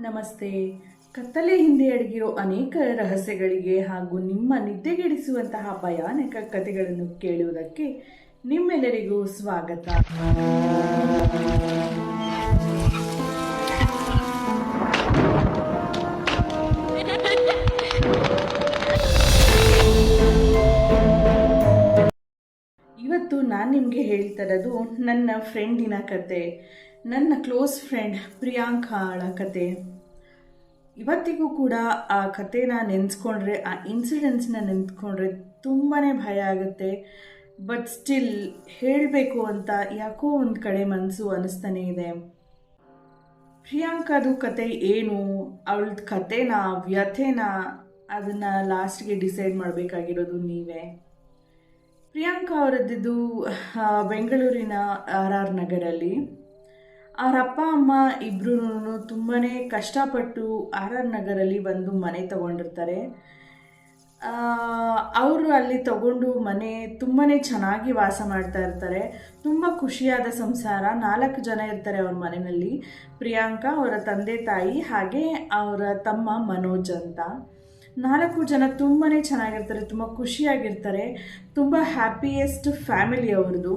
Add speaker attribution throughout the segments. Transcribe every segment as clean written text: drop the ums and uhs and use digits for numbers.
Speaker 1: ನಮಸ್ತೆ. ಕತ್ತಲೆ ಹಿಂದೆ ಅಡಗಿರೋ ಅನೇಕ ರಹಸ್ಯಗಳಿಗೆ ಹಾಗೂ ನಿಮ್ಮ ನಿದ್ದೆಗೆಡಿಸುವಂತಹ ಭಯಾನಕ ಕಥೆಗಳನ್ನು ಕೇಳುವುದಕ್ಕೆ ನಿಮ್ಮೆಲ್ಲರಿಗೂ ಸ್ವಾಗತ. ಇವತ್ತು ನಾನು ನಿಮಗೆ ಹೇಳ್ತಿರೋದು ನನ್ನ ಫ್ರೆಂಡಿನ ಕತೆ, ನನ್ನ ಕ್ಲೋಸ್ ಫ್ರೆಂಡ್ ಪ್ರಿಯಾಂಕಾಳ ಕತೆ. ಇವತ್ತಿಗೂ ಕೂಡ ಆ ಕಥೆನ ನೆನೆಸ್ಕೊಂಡ್ರೆ, ಆ ಇನ್ಸಿಡೆಂಟ್ಸ್ನ ನೆನೆಸ್ಕೊಂಡ್ರೆ ತುಂಬಾ ಭಯ ಆಗುತ್ತೆ. ಬಟ್ ಸ್ಟಿಲ್ ಹೇಳಬೇಕು ಅಂತ ಯಾಕೋ ಒಂದು ಕಡೆ ಮನಸ್ಸು ಅನ್ನಿಸ್ತಾನೆ ಇದೆ. ಪ್ರಿಯಾಂಕಾದು ಕತೆ ಏನು, ಅವಳದ್ದು ಕತೆನ ವ್ಯಥೆನ, ಅದನ್ನು ಲಾಸ್ಟ್ಗೆ ಡಿಸೈಡ್ ಮಾಡಬೇಕಾಗಿರೋದು ನೀವೇ. ಪ್ರಿಯಾಂಕಾ ಅವರದ್ದು ಬೆಂಗಳೂರಿನ RR ನಗರಲ್ಲಿ. ಅವರ ಅಪ್ಪ ಅಮ್ಮ ಇಬ್ಬರೂ ತುಂಬಾ ಕಷ್ಟಪಟ್ಟು RR ನಗರಲ್ಲಿ ಒಂದು ಮನೆ ತಗೊಂಡಿರ್ತಾರೆ. ಅವರು ಅಲ್ಲಿ ತಗೊಂಡು ಮನೆ ತುಂಬಾ ಚೆನ್ನಾಗಿ ವಾಸ ಮಾಡ್ತಾ ಇರ್ತಾರೆ. ತುಂಬ ಖುಷಿಯಾದ ಸಂಸಾರ. 4 ಜನ ಇರ್ತಾರೆ ಅವ್ರ ಮನೆಯಲ್ಲಿ. ಪ್ರಿಯಾಂಕಾ, ಅವರ ತಂದೆ ತಾಯಿ, ಹಾಗೆ ಅವರ ತಮ್ಮ ಮನೋಜ್ ಅಂತ. 4 ಜನ ತುಂಬಾ ಚೆನ್ನಾಗಿರ್ತಾರೆ, ತುಂಬ ಖುಷಿಯಾಗಿರ್ತಾರೆ. ತುಂಬ ಹ್ಯಾಪಿಯೆಸ್ಟ್ ಫ್ಯಾಮಿಲಿ ಅವ್ರದ್ದು.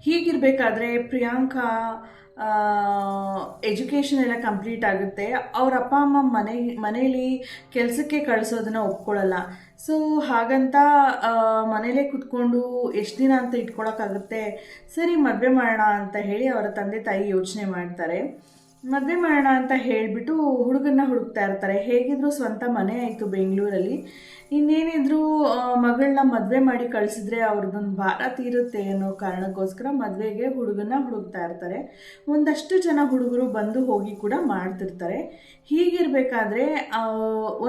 Speaker 1: ಹೀಗಿರಬೇಕಾದ್ರೆ ಪ್ರಿಯಾಂಕಾ ಎಜುಕೇಷನ್ ಎಲ್ಲ ಕಂಪ್ಲೀಟ್ ಆಗುತ್ತೆ. ಅವ್ರ ಅಪ್ಪ ಅಮ್ಮ ಮನೇಲಿ ಕೆಲಸಕ್ಕೆ ಕಳಿಸೋದನ್ನು ಒಪ್ಕೊಳ್ಳಲ್ಲ. ಸೊ ಹಾಗಂತ ಮನೇಲೇ ಕೂತ್ಕೊಂಡು ಎಷ್ಟು ದಿನ ಅಂತ ಇಟ್ಕೊಳಕ್ಕಾಗುತ್ತೆ. ಸರಿ, ಮದುವೆ ಮಾಡೋಣ ಅಂತ ಹೇಳಿ ಅವರ ತಂದೆ ತಾಯಿ ಯೋಚನೆ ಮಾಡ್ತಾರೆ. ಮದುವೆ ಮಾಡೋಣ ಅಂತ ಹೇಳಿಬಿಟ್ಟು ಹುಡುಗನ್ನ ಹುಡುಕ್ತಾ ಇರ್ತಾರೆ. ಹೇಗಿದ್ರು ಸ್ವಂತ ಮನೆ ಆಯಿತು ಬೆಂಗಳೂರಲ್ಲಿ, ಇನ್ನೇನಿದ್ರು ಮಗಳನ್ನ ಮದುವೆ ಮಾಡಿ ಕಳಿಸಿದ್ರೆ ಅವ್ರದ್ದೊಂದು ಭಾರ ತೀರುತ್ತೆ ಅನ್ನೋ ಕಾರಣಕ್ಕೋಸ್ಕರ ಮದುವೆಗೆ ಹುಡುಗನ್ನ ಹುಡುಕ್ತಾ ಇರ್ತಾರೆ. ಒಂದಷ್ಟು ಜನ ಹುಡುಗರು ಬಂದು ಹೋಗಿ ಕೂಡ ಮಾಡ್ತಿರ್ತಾರೆ. ಹೀಗಿರಬೇಕಾದ್ರೆ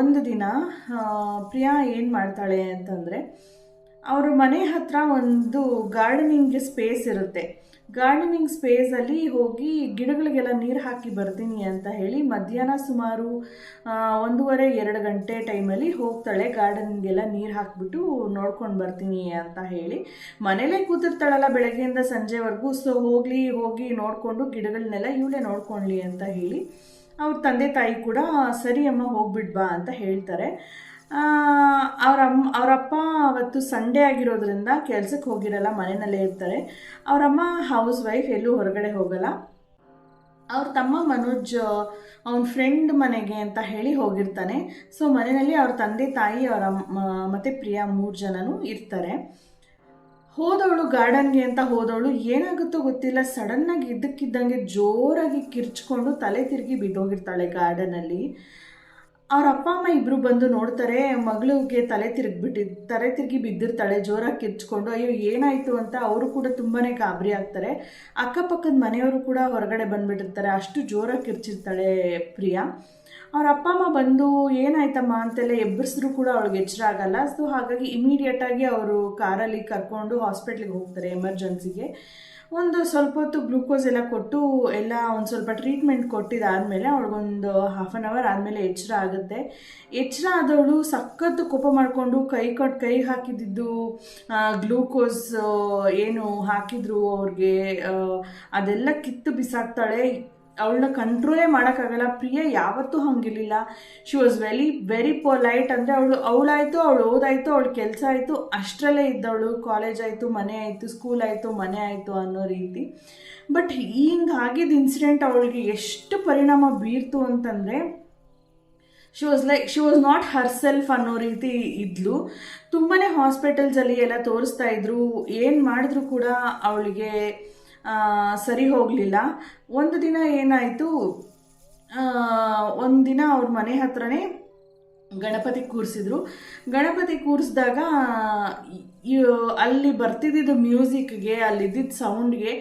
Speaker 1: ಒಂದು ದಿನ ಪ್ರಿಯಾ ಏನು ಮಾಡ್ತಾಳೆ ಅಂತಂದರೆ, ಅವ್ರ ಮನೆ ಹತ್ರ ಒಂದು ಗಾರ್ಡನಿಂಗ್ ಸ್ಪೇಸ್ ಇರುತ್ತೆ. ಗಾರ್ಡನಿಂಗ್ ಸ್ಪೇಸಲ್ಲಿ ಹೋಗಿ ಗಿಡಗಳಿಗೆಲ್ಲ ನೀರು ಹಾಕಿ ಬರ್ತೀನಿ ಅಂತ ಹೇಳಿ ಮಧ್ಯಾಹ್ನ ಸುಮಾರು 1:30-2 ಗಂಟೆ ಟೈಮಲ್ಲಿ ಹೋಗ್ತಾಳೆ. ಗಾರ್ಡನ್ಗೆಲ್ಲ ನೀರು ಹಾಕಿಬಿಟ್ಟು ನೋಡ್ಕೊಂಡು ಬರ್ತೀನಿ ಅಂತ ಹೇಳಿ ಮನೇಲೇ ಕೂತಿರ್ತಾಳಲ್ಲ ಬೆಳಗ್ಗೆಯಿಂದ ಸಂಜೆವರೆಗೂ. ಸೊ ಹೋಗಿ ನೋಡಿಕೊಂಡು ಗಿಡಗಳನ್ನೆಲ್ಲ ಇವಳೇ ನೋಡ್ಕೊಳ್ಳಿ ಅಂತ ಹೇಳಿ ಅವ್ರ ತಂದೆ ತಾಯಿ ಕೂಡ ಸರಿ ಅಮ್ಮ ಹೋಗ್ಬಿಡ್ಬಾ ಅಂತ ಹೇಳ್ತಾರೆ. ಅವರಪ್ಪ ಅವತ್ತು ಸಂಡೇ ಆಗಿರೋದ್ರಿಂದ ಕೆಲಸಕ್ಕೆ ಹೋಗಿರಲ್ಲ, ಮನೆಯಲ್ಲೇ ಇರ್ತಾರೆ. ಅವರಮ್ಮ ಹೌಸ್ ವೈಫ್, ಎಲ್ಲೂ ಹೊರಗಡೆ ಹೋಗಲ್ಲ. ಅವ್ರ ತಮ್ಮ ಮನೋಜ್ ಅವನ ಫ್ರೆಂಡ್ ಮನೆಗೆ ಅಂತ ಹೇಳಿ ಹೋಗಿರ್ತಾನೆ. ಸೊ ಮನೆಯಲ್ಲಿ ಅವ್ರ ತಂದೆ ತಾಯಿ, ಅವರ ಮತ್ತು ಪ್ರಿಯಾ 3 ಜನನೂ ಇರ್ತಾರೆ. ಹೋದವಳು ಗಾರ್ಡನ್ಗೆ ಅಂತ ಹೋದವಳು ಏನಾಗುತ್ತೋ ಗೊತ್ತಿಲ್ಲ, ಸಡನ್ನಾಗಿ ಇದ್ದಕ್ಕಿದ್ದಂಗೆ ಜೋರಾಗಿ ಕಿರ್ಚ್ಕೊಂಡು ತಲೆ ತಿರುಗಿ ಬಿದ್ದೋಗಿರ್ತಾಳೆ ಗಾರ್ಡನಲ್ಲಿ. ಅವ್ರ ಅಪ್ಪ ಅಮ್ಮ ಇಬ್ಬರು ಬಂದು ನೋಡ್ತಾರೆ, ಮಗಳಿಗೆ ತಲೆ ತಿರುಗಿ ಬಿದ್ದಿರ್ತಾಳೆ ಜೋರಾಗಿ ಕಿರ್ಚ್ಕೊಂಡು. ಅಯ್ಯೋ ಏನಾಯಿತು ಅಂತ ಅವರು ಕೂಡ ತುಂಬಾ ಗಾಬರಿ ಆಗ್ತಾರೆ. ಅಕ್ಕಪಕ್ಕದ ಮನೆಯವರು ಕೂಡ ಹೊರಗಡೆ ಬಂದುಬಿಟ್ಟಿರ್ತಾರೆ, ಅಷ್ಟು ಜೋರಾಗಿ ಕಿರ್ಚಿರ್ತಾಳೆ ಪ್ರಿಯಾ. ಅವ್ರ ಅಪ್ಪ ಅಮ್ಮ ಬಂದು ಏನಾಯ್ತಮ್ಮ ಅಂತೆಲ್ಲ ಎಬ್ಬರಿಸಿದ್ರು ಕೂಡ ಅವಳಿಗೆ ಎಚ್ಚರ ಆಗಲ್ಲ. ಸೊ ಹಾಗಾಗಿ ಇಮಿಡಿಯೇಟಾಗಿ ಅವರು ಕಾರಲ್ಲಿ ಕರ್ಕೊಂಡು ಹಾಸ್ಪಿಟ್ಲಿಗೆ ಹೋಗ್ತಾರೆ, ಎಮರ್ಜೆನ್ಸಿಗೆ. ಒಂದು ಸ್ವಲ್ಪ ಹೊತ್ತು ಗ್ಲೂಕೋಸ್ ಎಲ್ಲ ಕೊಟ್ಟು ಎಲ್ಲ ಒಂದು ಸ್ವಲ್ಪ ಟ್ರೀಟ್ಮೆಂಟ್ ಕೊಟ್ಟಿದ್ದಾದಮೇಲೆ ಅವಳಿಗೊಂದು 1/2 an hour ಆದಮೇಲೆ ಎಚ್ಚರ ಆಗುತ್ತೆ. ಎಚ್ಚರ ಆದವಳು ಸಖತ್ತು ಕೋಪ ಮಾಡಿಕೊಂಡು ಕೈ ಹಾಕಿದ್ದು ಗ್ಲೂಕೋಸ್ ಏನು ಹಾಕಿದ್ರು ಅವ್ರಿಗೆ ಅದೆಲ್ಲ ಕಿತ್ತು ಬಿಸಾಕ್ತಾಳೆ. ಅವಳನ್ನ ಕಂಟ್ರೋಲೇ ಮಾಡೋಕ್ಕಾಗಲ್ಲ. ಪ್ರಿಯಾ ಯಾವತ್ತೂ ಹಂಗಿರಲಿಲ್ಲ. She was very polite. ಅಂದರೆ ಅವಳಾಯಿತು, ಅವಳು ಓದಾಯಿತು, ಅವಳ ಕೆಲಸ ಆಯಿತು, ಅಷ್ಟರಲ್ಲೇ ಇದ್ದವಳು. ಕಾಲೇಜ್ ಆಯಿತು, ಮನೆ ಆಯಿತು, ಸ್ಕೂಲ್ ಆಯಿತು, ಮನೆ ಆಯಿತು ಅನ್ನೋ ರೀತಿ. ಬಟ್ ಹಿಂಗಾಗಿದ್ದ ಇನ್ಸಿಡೆಂಟ್ ಅವಳಿಗೆ ಎಷ್ಟು ಪರಿಣಾಮ ಬೀರ್ತು ಅಂತಂದರೆ, she was not Har self ಅನ್ನೋ ರೀತಿ ಇದ್ಲು. ತುಂಬಾ ಹಾಸ್ಪಿಟಲ್ಸಲ್ಲಿ ಎಲ್ಲ ತೋರಿಸ್ತಾ ಇದ್ರು, ಏನು ಮಾಡಿದ್ರು ಕೂಡ ಅವಳಿಗೆ ಸರಿ ಹೋಗಲಿಲ್ಲ. ಒಂದು ದಿನ ಏನಾಯಿತು, ಒಂದು ದಿನ ಅವ್ರ ಮನೆ ಹತ್ರನೇ ಗಣಪತಿ ಕೂರಿಸಿದ್ರು. ಗಣಪತಿ ಕೂರಿಸಿದಾಗ ಅಲ್ಲಿ ಬರ್ತಿದ್ದಿದ್ದು ಮ್ಯೂಸಿಕ್ಗೆ, ಅಲ್ಲಿದ್ದಿದ್ದು ಸೌಂಡ್ಗೆ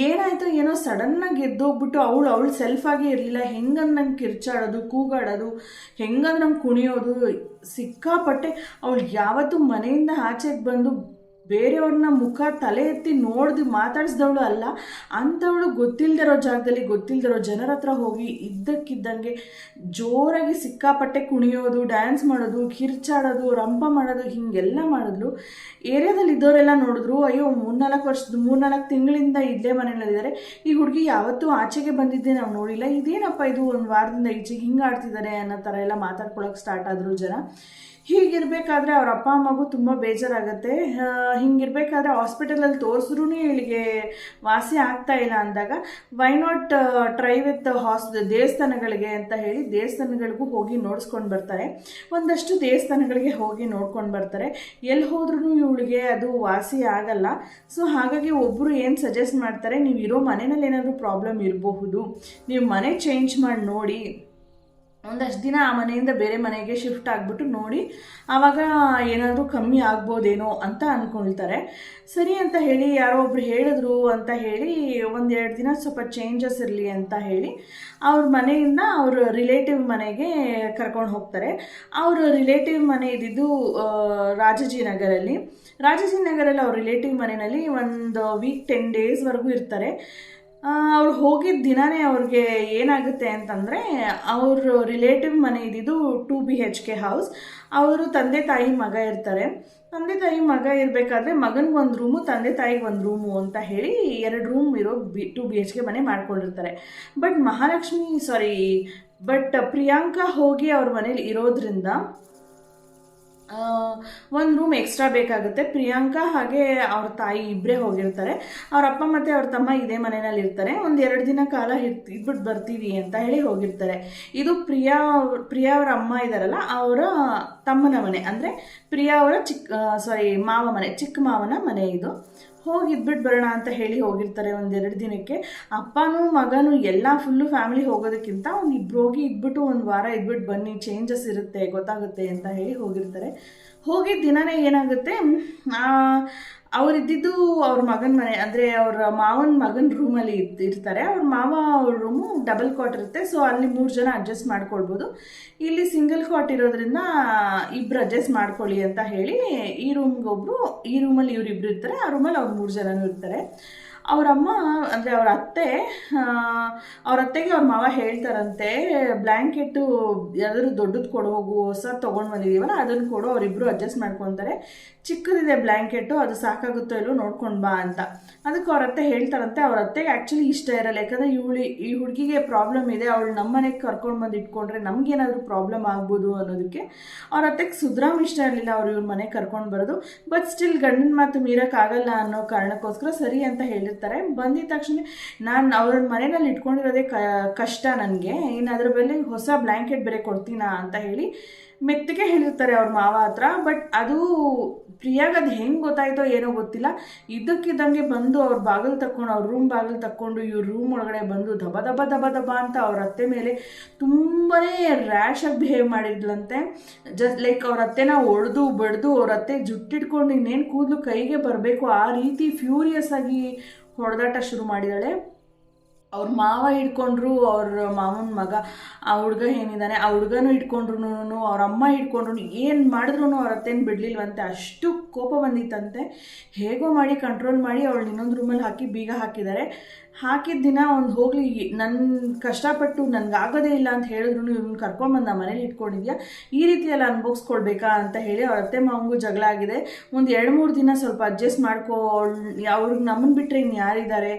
Speaker 1: ಏನಾಯಿತು ಏನೋ ಸಡನ್ನಾಗಿ ಎದ್ದೋಗ್ಬಿಟ್ಟು ಅವಳು ಸೆಲ್ಫಾಗೇ ಇರಲಿಲ್ಲ. ಹೆಂಗಂದ್ರೆ ನಂಗೆ ಕಿರ್ಚಾಡೋದು, ಕೂಗಾಡೋದು, ಹೆಂಗಂದ್ರೆ ನಂಗೆ ಕುಣಿಯೋದು, ಸಿಕ್ಕಾಪಟ್ಟೆ. ಅವಳು ಯಾವತ್ತೂ ಮನೆಯಿಂದ ಆಚೆಗೆ ಬಂದು ಬೇರೆಯವ್ರನ್ನ ಮುಖ ತಲೆ ಎತ್ತಿ ನೋಡ್ದು ಮಾತಾಡಿಸ್ದವಳು ಅಲ್ಲ. ಅಂಥವಳು ಗೊತ್ತಿಲ್ಲದಿರೋ ಜಾಗದಲ್ಲಿ ಗೊತ್ತಿಲ್ಲದಿರೋ ಜನರ ಹತ್ರ ಹೋಗಿ ಇದ್ದಕ್ಕಿದ್ದಂಗೆ ಜೋರಾಗಿ ಸಿಕ್ಕಾಪಟ್ಟೆ ಕುಣಿಯೋದು, ಡ್ಯಾನ್ಸ್ ಮಾಡೋದು, ಕಿರ್ಚಾಡೋದು, ರಂಪ ಮಾಡೋದು, ಹೀಗೆಲ್ಲ ಮಾಡಿದ್ಲು. ಏರಿಯಾದಲ್ಲಿ ಇದ್ದವರೆಲ್ಲ ನೋಡಿದ್ರು, ಅಯ್ಯೋ 3-4 ತಿಂಗಳಿಂದ ಇಲ್ಲೇ ಮನೆಯಲ್ಲಿದ್ದಾರೆ, ಈ ಹುಡುಗಿ ಯಾವತ್ತೂ ಆಚೆಗೆ ಬಂದಿದ್ದೆ ನಾವು ನೋಡಿಲ್ಲ, ಇದೇನಪ್ಪ ಇದು ಒಂದು ವಾರದಿಂದ ಈಚೆಗೆ ಹಿಂಗೆ ಆಡ್ತಿದ್ದಾರೆ ಅನ್ನೋ ಥರ ಎಲ್ಲ ಮಾತಾಡ್ಕೊಳಕ್ಕೆ ಸ್ಟಾರ್ಟ್ ಆದರು ಜನ. ಹೀಗಿರಬೇಕಾದ್ರೆ ಅವ್ರ ಅಪ್ಪ ಅಮ್ಮಗೂ ತುಂಬ ಬೇಜಾರಾಗುತ್ತೆ. ಹಿಂಗಿರಬೇಕಾದ್ರೆ ಹಾಸ್ಪಿಟಲಲ್ಲಿ ತೋರಿಸ್ರೂ ಇವಳಿಗೆ ವಾಸಿ ಆಗ್ತಾ ಇಲ್ಲ ಅಂದಾಗ ವೈ ನಾಟ್ ಟ್ರೈ ವಿತ್ ದೇವಸ್ಥಾನಗಳಿಗೆ ಅಂತ ಹೇಳಿ ದೇವಸ್ಥಾನಗಳಿಗೂ ಹೋಗಿ ನೋಡಿಸ್ಕೊಂಡು ಬರ್ತಾರೆ. ಒಂದಷ್ಟು ದೇವಸ್ಥಾನಗಳಿಗೆ ಹೋಗಿ ನೋಡ್ಕೊಂಡು ಬರ್ತಾರೆ. ಎಲ್ಲಿ ಹೋದ್ರೂ ಇವಳಿಗೆ ಅದು ವಾಸಿ ಆಗಲ್ಲ. ಸೊ ಹಾಗಾಗಿ ಒಬ್ಬರು ಏನು ಸಜೆಸ್ಟ್ ಮಾಡ್ತಾರೆ, ನೀವು ಇರೋ ಮನೆಯಲ್ಲಿ ಏನಾದರೂ ಪ್ರಾಬ್ಲಮ್ ಇರಬಹುದು, ನೀವು ಮನೆ ಚೇಂಜ್ ಮಾಡಿ ನೋಡಿ, ಒಂದಷ್ಟು ದಿನ ಆ ಮನೆಯಿಂದ ಬೇರೆ ಮನೆಗೆ ಶಿಫ್ಟ್ ಆಗಿಬಿಟ್ಟು ನೋಡಿ, ಆವಾಗ ಏನಾದರೂ ಕಮ್ಮಿ ಆಗ್ಬೋದೇನೋ ಅಂತ ಅಂದ್ಕೊಳ್ತಾರೆ. ಸರಿ ಅಂತ ಹೇಳಿ ಯಾರೋ ಒಬ್ರು ಹೇಳಿದ್ರು ಅಂತ ಹೇಳಿ 1-2 ದಿನ ಸ್ವಲ್ಪ ಚೇಂಜಸ್ ಇರಲಿ ಅಂತ ಹೇಳಿ ಅವ್ರ ಮನೆಯಿಂದ ಅವ್ರ ರಿಲೇಟಿವ್ ಮನೆಗೆ ಕರ್ಕೊಂಡು ಹೋಗ್ತಾರೆ. ಅವ್ರ ರಿಲೇಟಿವ್ ಮನೆ ಇದ್ದಿದ್ದು ರಾಜಾಜಿನಗರಲ್ಲಿ. ರಾಜಾಜಿನಗರಲ್ಲಿ ಅವ್ರ ರಿಲೇಟಿವ್ ಮನೆಯಲ್ಲಿ ಒಂದು ವೀಕ್ 10 ಡೇಸ್ವರೆಗೂ ಇರ್ತಾರೆ. ಅವ್ರು ಹೋಗಿದ್ದ ದಿನವೇ ಅವ್ರಿಗೆ ಏನಾಗುತ್ತೆ ಅಂತಂದರೆ, ಅವ್ರ ರಿಲೇಟಿವ್ ಮನೆ ಇದ್ದಿದ್ದು 2 BHK ಹೌಸ್. ಅವರು ತಂದೆ ತಾಯಿ ಮಗ ಇರ್ತಾರೆ. ತಂದೆ ತಾಯಿ ಮಗ ಇರಬೇಕಾದ್ರೆ ಮಗನಿಗೆ ಒಂದು ರೂಮು, ತಂದೆ ತಾಯಿಗೆ ಒಂದು ರೂಮು ಅಂತ ಹೇಳಿ 2 ರೂಮ್ ಇರೋ 2 BHK ಮನೆ ಮಾಡ್ಕೊಂಡಿರ್ತಾರೆ. ಬಟ್ ಪ್ರಿಯಾಂಕಾ ಹೋಗಿ ಅವ್ರ ಮನೇಲಿ ಇರೋದ್ರಿಂದ ಒಂದು ರೂಮ್ ಎಕ್ಸ್ಟ್ರಾ ಬೇಕಾಗುತ್ತೆ. ಪ್ರಿಯಾಂಕಾ ಹಾಗೆ ಅವ್ರ ತಾಯಿ ಇಬ್ಬರೇ ಹೋಗಿರ್ತಾರೆ. ಅವ್ರ ಅಪ್ಪ ಮತ್ತು ಅವ್ರ ತಮ್ಮ ಇದೇ ಮನೆಯಲ್ಲಿ ಇರ್ತಾರೆ. 1-2 ದಿನ ಕಾಲ ಇದ್ಬಿಟ್ಟು ಬರ್ತೀವಿ ಅಂತ ಹೇಳಿ ಹೋಗಿರ್ತಾರೆ. ಇದು ಪ್ರಿಯಾ ಅವರ ಅಮ್ಮ ಇದ್ದಾರಲ್ಲ, ಅವರ ತಮ್ಮನ ಮನೆ, ಅಂದರೆ ಪ್ರಿಯಾ ಅವರ ಮಾವ ಮನೆ, ಚಿಕ್ಕ ಮಾವನ ಮನೆ ಇದು. ಹೋಗಿ ಇದ್ಬಿಟ್ಟು ಬರೋಣ ಅಂತ ಹೇಳಿ ಹೋಗಿರ್ತಾರೆ 1-2 ದಿನಕ್ಕೆ. ಅಪ್ಪನೂ ಮಗನೂ ಎಲ್ಲ ಫುಲ್ಲು ಫ್ಯಾಮಿಲಿ ಹೋಗೋದಕ್ಕಿಂತ ಇಬ್ರು ಹೋಗಿ ಇದ್ಬಿಟ್ಟು 1 ವಾರ ಇದ್ಬಿಟ್ಟು ಬನ್ನಿ, ಚೇಂಜಸ್ ಇರುತ್ತೆ, ಗೊತ್ತಾಗುತ್ತೆ ಅಂತ ಹೇಳಿ ಹೋಗಿರ್ತಾರೆ. ಹೋಗಿದ್ದ ದಿನವೇ ಏನಾಗುತ್ತೆ, ಅವರಿದ್ದಿದ್ದು ಅವ್ರ ಮಗನ ಮನೆ, ಅಂದರೆ ಅವ್ರ ಮಾವನ ಮಗನ ರೂಮಲ್ಲಿ ಇರ್ತಾರೆ. ಅವ್ರ ಮಾವ ಅವ್ರ ರೂಮು ಡಬಲ್ ಕಾಟ್ ಇರುತ್ತೆ. ಸೊ ಅಲ್ಲಿ 3 ಜನ ಅಡ್ಜಸ್ಟ್ ಮಾಡ್ಕೊಳ್ಬೋದು. ಇಲ್ಲಿ ಸಿಂಗಲ್ ಕಾಟ್ ಇರೋದ್ರಿಂದ ಇಬ್ಬರು ಅಡ್ಜಸ್ಟ್ ಮಾಡ್ಕೊಳ್ಳಿ ಅಂತ ಹೇಳಿ ಈ ರೂಮ್ಗೊಬ್ಬರು, ಈ ರೂಮಲ್ಲಿ ಇವರಿಬ್ರು ಇರ್ತಾರೆ, ಆ ರೂಮಲ್ಲಿ ಅವ್ರು 3 ಜನನೂ ಇರ್ತಾರೆ. ಅವರಮ್ಮ ಅಂದರೆ ಅವ್ರ ಅತ್ತೆಗೆ ಅವ್ರ ಮಾವ ಹೇಳ್ತಾರಂತೆ, ಬ್ಲ್ಯಾಂಕೆಟ್ಟು ಯಾವ್ದಾದ್ರು ದೊಡ್ಡದು ಕೊಡು ಹೋಗು, ಹೊಸ ತೊಗೊಂಡು ಬಂದಿದ್ದೀವಲ್ಲ ಅದನ್ನು ಕೊಡು, ಅವರಿಬ್ಬರು ಅಡ್ಜಸ್ಟ್ ಮಾಡ್ಕೊತಾರೆ, ಚಿಕ್ಕದಿದೆ ಬ್ಲ್ಯಾಂಕೆಟ್ಟು, ಅದು ಸಾಕಾಗುತ್ತೋ ಇಲ್ಲೋ ನೋಡ್ಕೊಂಡು ಬಾ ಅಂತ. ಅದಕ್ಕೆ ಅವ್ರ ಅತ್ತೆ ಹೇಳ್ತಾರಂತೆ. ಅವ್ರ ಅತ್ತೆಗೆ ಆ್ಯಕ್ಚುಲಿ ಇಷ್ಟ ಇರಲ್ಲ, ಯಾಕಂದರೆ ಈ ಹುಡುಗಿಗೆ ಪ್ರಾಬ್ಲಮ್ ಇದೆ, ಅವಳು ನಮ್ಮ ಮನೆಗೆ ಕರ್ಕೊಂಡು ಬಂದು ಇಟ್ಕೊಂಡ್ರೆ ನಮಗೇನಾದರೂ ಪ್ರಾಬ್ಲಮ್ ಆಗ್ಬೋದು ಅನ್ನೋದಕ್ಕೆ ಅವ್ರ ಅತ್ತೆಗೆ ಸುದ್ರಾಮ್ ಇಷ್ಟ ಇರಲಿಲ್ಲ ಅವ್ರು ಇವ್ರ ಮನೆಗೆ ಕರ್ಕೊಂಡು ಬರೋದು. ಬಟ್ ಸ್ಟಿಲ್ ಗಂಡನ ಮಾತು ಮೀರೋಕ್ಕಾಗಲ್ಲ ಅನ್ನೋ ಕಾರಣಕ್ಕೋಸ್ಕರ ಸರಿ ಅಂತ ಹೇಳಿರ್ತಾರೆ. ಬಂದಿದ ತಕ್ಷಣ ನಾನು ಅವ್ರ ಮನೆಯಲ್ಲಿ ಇಟ್ಕೊಂಡಿರೋದೇ ಕಷ್ಟ ನನಗೆ, ಇನ್ನು ಅದ್ರ ಮೇಲೆ ಹೊಸ ಬ್ಲ್ಯಾಂಕೆಟ್ ಬೇರೆ ಕೊಡ್ತೀನಾ ಅಂತ ಹೇಳಿ ಮೆತ್ತಗೆ ಹೇಳಿರ್ತಾರೆ ಅವ್ರ ಮಾವ ಹತ್ರ. ಬಟ್ ಅದು ಪ್ರಿಯಾಗೆ ಅದು ಹೆಂಗೆ ಗೊತ್ತಾಯ್ತೋ ಏನೋ ಗೊತ್ತಿಲ್ಲ, ಇದ್ದಕ್ಕಿದ್ದಂಗೆ ಬಂದು ಅವ್ರ ಬಾಗಿಲು ತಕ್ಕೊಂಡು, ಅವ್ರ ರೂಮ್ ಬಾಗಿಲು ತಕ್ಕೊಂಡು ಇವ್ರ ರೂಮ್ ಒಳಗಡೆ ಬಂದು ದಬ ದಬ ದಬ ದಬ ಅಂತ ಅವ್ರ ಅತ್ತೆ ಮೇಲೆ ತುಂಬಾ ರ್ಯಾಶಾಗಿ ಬಿಹೇವ್ ಮಾಡಿದ್ಲಂತೆ. ಜಸ್ಟ್ ಲೈಕ್ ಅವ್ರ ಅತ್ತೆನ ಹೊಡೆದು ಬಡ್ದು ಅವ್ರ ಅತ್ತೆ ಜುಟ್ಟಿಟ್ಕೊಂಡು ಇನ್ನೇನು ಕೂದಲು ಕೈಗೆ ಬರಬೇಕು ಆ ರೀತಿ ಫ್ಯೂರಿಯಸ್ ಆಗಿ ಹೊಡೆದಾಟ ಶುರು ಮಾಡಿದಾಳೆ. ಅವ್ರ ಮಾವ ಹಿಡ್ಕೊಂಡ್ರು, ಅವ್ರ ಮಾವನ ಮಗ ಆ ಹುಡುಗ ಏನಿದ್ದಾನೆ ಆ ಹುಡುಗನೂ ಹಿಡ್ಕೊಂಡ್ರು, ಅವ್ರ ಅಮ್ಮ ಹಿಡ್ಕೊಂಡ್ರು, ಏನು ಮಾಡಿದ್ರು ಅವ್ರ ಅತ್ತೇನು ಬಿಡಲಿಲ್ವಂತೆ. ಅಷ್ಟು ಕೋಪ ಬಂದಿತ್ತಂತೆ. ಹೇಗೋ ಮಾಡಿ ಕಂಟ್ರೋಲ್ ಮಾಡಿ ಅವಳು ಇನ್ನೊಂದು ರೂಮಲ್ಲಿ ಹಾಕಿ ಬೀಗ ಹಾಕಿದ್ದಾರೆ. ಹಾಕಿದ ದಿನ ಒಂದು ಹೋಗಲಿ, ನನ್ನ ಕಷ್ಟಪಟ್ಟು ನನಗಾಗೋದೇ ಇಲ್ಲ ಅಂತ ಹೇಳಿದ್ರು ಇವ್ನ ಕರ್ಕೊಂಡ್ಬಂದು ನಮ್ಮ ಮನೇಲಿ ಇಟ್ಕೊಂಡಿದ್ಯಾ, ಈ ರೀತಿ ಎಲ್ಲ ಅನುಭವಿಸ್ಕೊಳ್ಬೇಕಾ ಅಂತ ಹೇಳಿ ಅವ್ರ ಅತ್ತೆ ಮಾವಂಗೂ ಜಗಳ ಆಗಿದೆ. ಒಂದು 2-3 ದಿನ ಸ್ವಲ್ಪ ಅಡ್ಜಸ್ಟ್ ಮಾಡ್ಕೋ, ಅವ್ರಿಗೆ ನಮ್ಮನ್ನು ಬಿಟ್ಟರೆ ಇನ್ನು ಯಾರಿದ್ದಾರೆ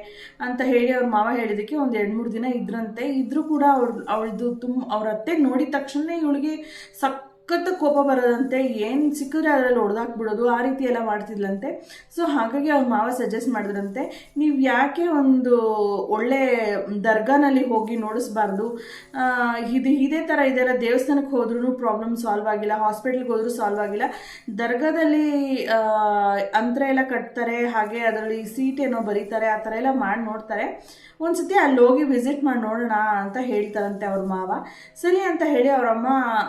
Speaker 1: ಅಂತ ಹೇಳಿ ಅವ್ರ ಮಾವ ಹೇಳಿದ್ದಕ್ಕೆ ಒಂದು 2-3 ದಿನ ಇದ್ರಂತೆ. ಇದ್ರೂ ಕೂಡ ಅವಳದು ಅವ್ರ ಅತ್ತೆ ನೋಡಿದ ತಕ್ಷಣ ಇವಳಿಗೆ ಸಖತ್ತು ಕೋಪ ಬರೋದಂತೆ, ಏನು ಸಿಕ್ಕಿದ್ರೆ ಅದರಲ್ಲಿ ಹೊಡೆದಾಕ್ಬಿಡೋದು, ಆ ರೀತಿ ಎಲ್ಲ ಮಾಡ್ತಿದ್ಲಂತೆ. ಸೊ ಹಾಗಾಗಿ ಅವ್ರ ಮಾವ ಸಜೆಸ್ಟ್ ಮಾಡಿದ್ರಂತೆ, ನೀವು ಯಾಕೆ ಒಂದು ಒಳ್ಳೆ ದರ್ಗಾನಲ್ಲಿ ಹೋಗಿ ನೋಡಿಸ್ಬಾರ್ದು, ಇದೇ ಥರ ಇದೆಲ್ಲ ದೇವಸ್ಥಾನಕ್ಕೆ ಹೋದ್ರೂ ಪ್ರಾಬ್ಲಮ್ ಸಾಲ್ವ್ ಆಗಿಲ್ಲ, ಹಾಸ್ಪಿಟ್ಲಿಗೆ ಹೋದ್ರೂ ಸಾಲ್ವ್ ಆಗಿಲ್ಲ, ದರ್ಗಾದಲ್ಲಿ ಅಂತರ ಎಲ್ಲ ಕಟ್ತಾರೆ, ಹಾಗೆ ಅದರಲ್ಲಿ ಸೀಟ್ ಏನೋ ಬರೀತಾರೆ, ಆ ಥರ ಎಲ್ಲ ಮಾಡಿ ನೋಡ್ತಾರೆ, ಒಂದ್ಸತಿ ಅಲ್ಲಿ ಹೋಗಿ ವಿಸಿಟ್ ಮಾಡಿ ನೋಡೋಣ ಅಂತ ಹೇಳ್ತಾರಂತೆ ಅವ್ರ ಮಾವ. ಸರಿ ಅಂತ ಹೇಳಿ ಅವ್ರ ಅಮ್ಮ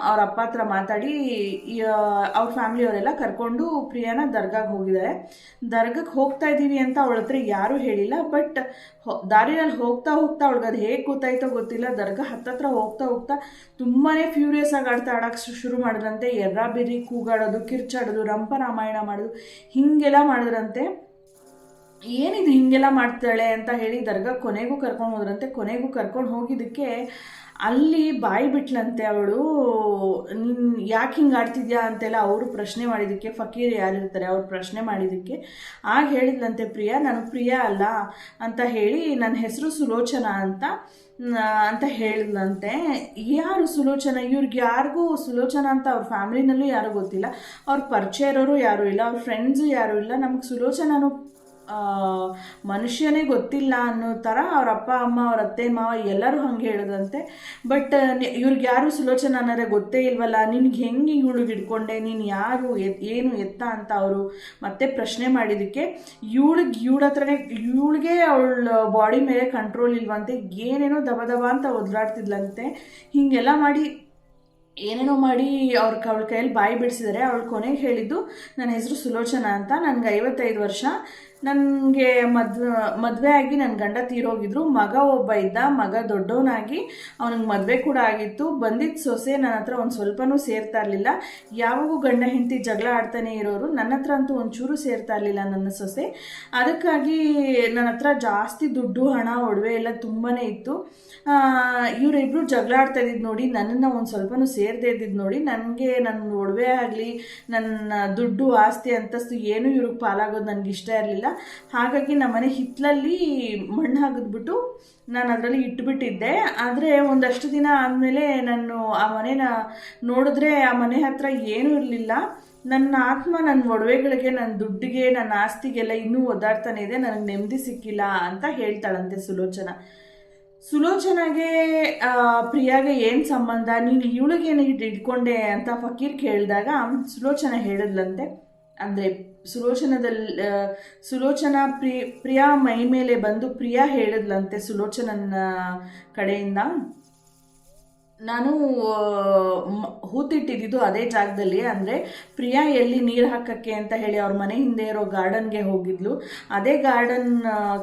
Speaker 1: ಅವ್ರ ಅಪ್ಪ ಹತ್ರ ಮಾತಾಡಿ ಅವ್ರ ಫ್ಯಾಮಿಲಿಯವರೆಲ್ಲ ಕರ್ಕೊಂಡು ಪ್ರಿಯಾನ ದರ್ಗಾಗೆ ಹೋಗಿದ್ದಾರೆ. ದರ್ಗಾಕ್ಕೆ ಹೋಗ್ತಾ ಇದ್ದೀವಿ ಅಂತ ಅವಳ ಹತ್ರ ಯಾರೂ ಹೇಳಿಲ್ಲ. ಬಟ್ ದಾರಿನಲ್ಲಿ ಹೋಗ್ತಾ ಹೋಗ್ತಾ ಅವಳಿಗೆ ಅದು ಹೇಗೆ ಗೊತ್ತಾಯ್ತೋ ಗೊತ್ತಿಲ್ಲ, ದರ್ಗಾ ಹತ್ತತ್ರ ಹೋಗ್ತಾ ಹೋಗ್ತಾ ತುಂಬಾ ಫ್ಯೂರಿಯಸ್ ಆಗಿ ಆಡೋಕ್ಕೆ ಶುರು ಮಾಡಿದ್ರಂತೆ. ಎರ್ರಾಬಿರಿ ಕೂಗಾಡೋದು, ಕಿರ್ಚಾಡೋದು, ರಂಪ ರಾಮಾಯಣ ಮಾಡೋದು, ಹೀಗೆಲ್ಲ ಮಾಡಿದ್ರಂತೆ. ಏನಿದು ಹಿಂಗೆಲ್ಲ ಮಾಡ್ತಾಳೆ ಅಂತ ಹೇಳಿ ದರ್ಗಾ ಕೊನೆಗೂ ಕರ್ಕೊಂಡು ಹೋದ್ರಂತೆ. ಕೊನೆಗೂ ಕರ್ಕೊಂಡು ಹೋಗಿದ್ದಕ್ಕೆ ಅಲ್ಲಿ ಬಾಯಿ ಬಿಟ್ಲಂತೆ ಅವಳು. ನೀನು ಯಾಕೆ ಹಿಂಗೆ ಆಡ್ತಿದ್ಯಾ ಅಂತೆಲ್ಲ ಅವರು ಪ್ರಶ್ನೆ ಮಾಡಿದ್ದಕ್ಕೆ, ಫಕೀರ್ ಯಾರಿರ್ತಾರೆ ಅವ್ರು ಪ್ರಶ್ನೆ ಮಾಡಿದ್ದಕ್ಕೆ ಆಗ ಹೇಳಿದ್ಲಂತೆ ಪ್ರಿಯಾ, ನಾನು ಪ್ರಿಯಾ ಅಲ್ಲ ಅಂತ ಹೇಳಿ, ನನ್ನ ಹೆಸರು ಸುಲೋಚನಾ ಅಂತ ಹೇಳಿದ್ಲಂತೆ. ಯಾರು ಸುಲೋಚನಾ? ಇವ್ರಿಗೆ ಯಾರಿಗೂ ಸುಲೋಚನಾ ಅಂತ ಅವ್ರ ಫ್ಯಾಮಿಲಿನಲ್ಲೂ ಯಾರೂ ಗೊತ್ತಿಲ್ಲ, ಅವ್ರ ಪರಿಚಯ ಇರೋರು ಯಾರೂ ಇಲ್ಲ, ಅವ್ರ ಫ್ರೆಂಡ್ಸು ಯಾರೂ ಇಲ್ಲ. ನಮಗೆ ಸುಲೋಚನಾನು ಮನುಷ್ಯನೇ ಗೊತ್ತಿಲ್ಲ ಅನ್ನೋ ಥರ ಅವ್ರ ಅಪ್ಪ ಅಮ್ಮ, ಅವ್ರ ಅತ್ತೆ ಮಾವ ಎಲ್ಲರೂ ಹಂಗೆ ಹೇಳಿದಂತೆ. ಬಟ್ ಇವ್ರಿಗೆ ಯಾರು ಸುಲೋಚನಾ ಅನ್ನೋದೇ ಗೊತ್ತೇ ಇಲ್ವಲ್ಲ, ನಿನಗೆ ಹೆಂಗೆ ಇವಳಿಗೆ ಹಿಡ್ಕೊಂಡೆ, ನೀನು ಯಾರು, ಏನು ಎತ್ತ ಅಂತ ಅವರು ಮತ್ತೆ ಪ್ರಶ್ನೆ ಮಾಡಿದ್ದಕ್ಕೆ ಇವಳ ಹತ್ರನೇ, ಇವಳಿಗೆ ಅವಳ ಬಾಡಿ ಮೇಲೆ ಕಂಟ್ರೋಲ್ ಇಲ್ವಂತೆ. ಏನೇನೋ ದಬ ದಬ ಅಂತ ಒದ್ರಾಡ್ತಿದ್ಲಂತೆ. ಹೀಗೆಲ್ಲ ಮಾಡಿ ಏನೇನೋ ಮಾಡಿ ಅವಳ ಕೈಯಲ್ಲಿ ಬಾಯಿ ಬಿಡಿಸಿದ್ದಾರೆ. ಅವಳು ಕೊನೆಗೆ ಹೇಳಿದ್ದು, ನನ್ನ ಹೆಸರು ಸುಲೋಚನಾ ಅಂತ, ನನಗೆ 55 ವರ್ಷ, ನನಗೆ ಮದುವೆ ಆಗಿ ನನ್ನ ಗಂಡ ತೀರೋಗಿದ್ರು, ಮಗ ಒಬ್ಬ ಇದ್ದ, ಮಗ ದೊಡ್ಡವನಾಗಿ ಅವನಿಗೆ ಮದುವೆ ಕೂಡ ಆಗಿತ್ತು. ಬಂದಿದ್ದ ಸೊಸೆ ನನ್ನ ಹತ್ರ ಒಂದು ಸ್ವಲ್ಪನೂ ಸೇರ್ತಾ ಇರಲಿಲ್ಲ, ಯಾವಾಗೂ ಗಂಡ ಹೆಂಡತಿ ಜಗಳ ಆಡ್ತಾನೆ ಇರೋರು, ನನ್ನ ಹತ್ರ ಅಂತೂ ಒಂಚೂರು ಸೇರ್ತಾ ಇರಲಿಲ್ಲ ನನ್ನ ಸೊಸೆ. ಅದಕ್ಕಾಗಿ ನನ್ನ ಹತ್ರ ಜಾಸ್ತಿ ದುಡ್ಡು, ಹಣ, ಒಡವೆ ಎಲ್ಲ ತುಂಬಾ ಇತ್ತು. ಇವರಿಬ್ಬರು ಜಗಳ ಆಡ್ತಾ ಇದ್ದಿದ್ದು ನೋಡಿ, ನನ್ನನ್ನು ಒಂದು ಸ್ವಲ್ಪನೂ ಸೇರದೇ ಇದ್ದಿದ್ದು ನೋಡಿ, ನನಗೆ ನನ್ನ ಒಡವೆ ಆಗಲಿ, ನನ್ನ ದುಡ್ಡು, ಆಸ್ತಿ, ಅಂತಸ್ತು ಏನೂ ಇವ್ರಿಗೆ ಪಾಲಾಗೋದು ನನಗೆ ಇಷ್ಟ ಇರಲಿಲ್ಲ. ಹಾಗಾಗಿ ನಮ್ಮನೆ ಹಿತ್ತಲಲ್ಲಿ ಮಣ್ಣು ಹಾಕಿದ್ಬಿಟ್ಟು ನಾನು ಅದರಲ್ಲಿ ಇಟ್ಬಿಟ್ಟಿದ್ದೆ. ಆದರೆ ಒಂದಷ್ಟು ದಿನ ಆದಮೇಲೆ ನಾನು ಆ ಮನೇನ ನೋಡಿದ್ರೆ ಆ ಮನೆ ಹತ್ರ ಏನೂ ಇರಲಿಲ್ಲ. ನನ್ನ ಆತ್ಮ ನನ್ನ ಒಡವೆಗಳಿಗೆ, ನನ್ನ ದುಡ್ಡಿಗೆ, ನನ್ನ ಆಸ್ತಿಗೆಲ್ಲ ಇನ್ನೂ ಒದ್ದಾಡ್ತಾನೆ ಇದೆ, ನನಗೆ ನೆಮ್ಮದಿ ಸಿಕ್ಕಿಲ್ಲ ಅಂತ ಹೇಳ್ತಾಳಂತೆ ಸುಲೋಚನಾಗೆ ಪ್ರಿಯಾಗೆ ಏನು ಸಂಬಂಧ, ನೀನು ಇವಳಿಗೇನು ಹಿಡ್ಕೊಂಡೆ ಅಂತ ಫಕೀರ್ ಕೇಳಿದಾಗ ಸುಲೋಚನಾ ಹೇಳಿದ್ಲಂತೆ. ಅಂದರೆ ಸುಲೋಚನಾ ಪ್ರಿಯಾ ಮೈ ಮೇಲೆ ಬಂದು ಪ್ರಿಯಾ ಹೇಳಿದ್ಲಂತೆ ಸುಲೋಚನನ ಕಡೆಯಿಂದ, ನಾನು ಹೂತಿಟ್ಟಿದ್ದು ಅದೇ ಜಾಗದಲ್ಲಿ, ಅಂದರೆ ಪ್ರಿಯಾ ಎಲ್ಲಿ ನೀರು ಹಾಕೋಕ್ಕೆ ಅಂತ ಹೇಳಿ ಅವ್ರ ಮನೆ ಹಿಂದೆ ಇರೋ ಗಾರ್ಡನ್ಗೆ ಹೋಗಿದ್ಲು, ಅದೇ ಗಾರ್ಡನ್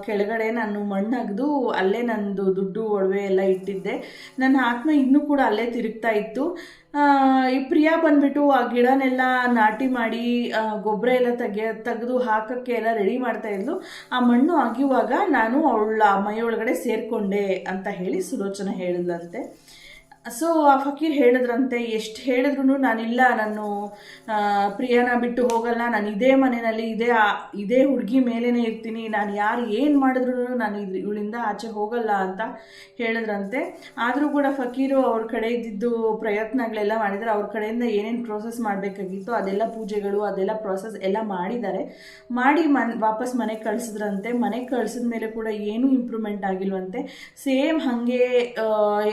Speaker 1: ಕೆಳಗಡೆ ನಾನು ಮಣ್ಣಾಗ್ದು ಅಲ್ಲೇ ನಂದು ದುಡ್ಡು, ಒಡವೆ ಎಲ್ಲ ಇಟ್ಟಿದ್ದೆ. ನನ್ನ ಆತ್ಮ ಇನ್ನೂ ಕೂಡ ಅಲ್ಲೇ ತಿರುಗ್ತಾ ಇತ್ತು. ಈ ಪ್ರಿಯಾ ಬಂದ್ಬಿಟ್ಟು ಆ ಗಿಡನೆಲ್ಲ ನಾಟಿ ಮಾಡಿ ಗೊಬ್ಬರ ಎಲ್ಲ ತೆಗೆದು ಹಾಕೋಕ್ಕೆ ಎಲ್ಲ ರೆಡಿ ಮಾಡ್ತಾ ಇದ್ಲು. ಆ ಮಣ್ಣು ಅಗಿಯುವಾಗ ನಾನು ಅವಳ ಮೈಯೊಳಗಡೆ ಸೇರಿಕೊಂಡೆ ಅಂತ ಹೇಳಿ ಸುಲೋಚನಾ ಹೇಳಿದ್ಲಂತೆ. ಸೊ ಆ ಫಕೀರ್ ಹೇಳಿದ್ರಂತೆ, ಎಷ್ಟು ಹೇಳಿದ್ರು ನಾನಿಲ್ಲ, ನಾನು ಪ್ರಿಯಾನ ಬಿಟ್ಟು ಹೋಗಲ್ಲ, ನಾನು ಇದೇ ಮನೆಯಲ್ಲಿ ಇದೇ ಹುಡುಗಿ ಮೇಲೇ ಇರ್ತೀನಿ, ನಾನು ಯಾರು ಏನು ಮಾಡಿದ್ರು ನಾನು ಇವಳಿಂದ ಆಚೆ ಹೋಗಲ್ಲ ಅಂತ ಹೇಳಿದ್ರಂತೆ. ಆದರೂ ಕೂಡ ಫಕೀರು ಅವ್ರ ಕಡೆ ಇದ್ದಿದ್ದು ಪ್ರಯತ್ನಗಳೆಲ್ಲ ಮಾಡಿದ್ದಾರೆ. ಅವ್ರ ಕಡೆಯಿಂದ ಏನೇನು ಪ್ರೋಸೆಸ್ ಮಾಡಬೇಕಾಗಿತ್ತು ಅದೆಲ್ಲ ಪೂಜೆಗಳು, ಅದೆಲ್ಲ ಪ್ರೋಸೆಸ್ ಎಲ್ಲ ಮಾಡಿ ವಾಪಸ್ ಮನೆಗೆ ಕಳಿಸಿದ್ರಂತೆ. ಮನೆಗೆ ಕಳಿಸಿದ ಮೇಲೆ ಕೂಡ ಏನೂ ಇಂಪ್ರೂವ್ಮೆಂಟ್ ಆಗಿಲ್ವಂತೆ. ಸೇಮ್ ಹಾಗೆ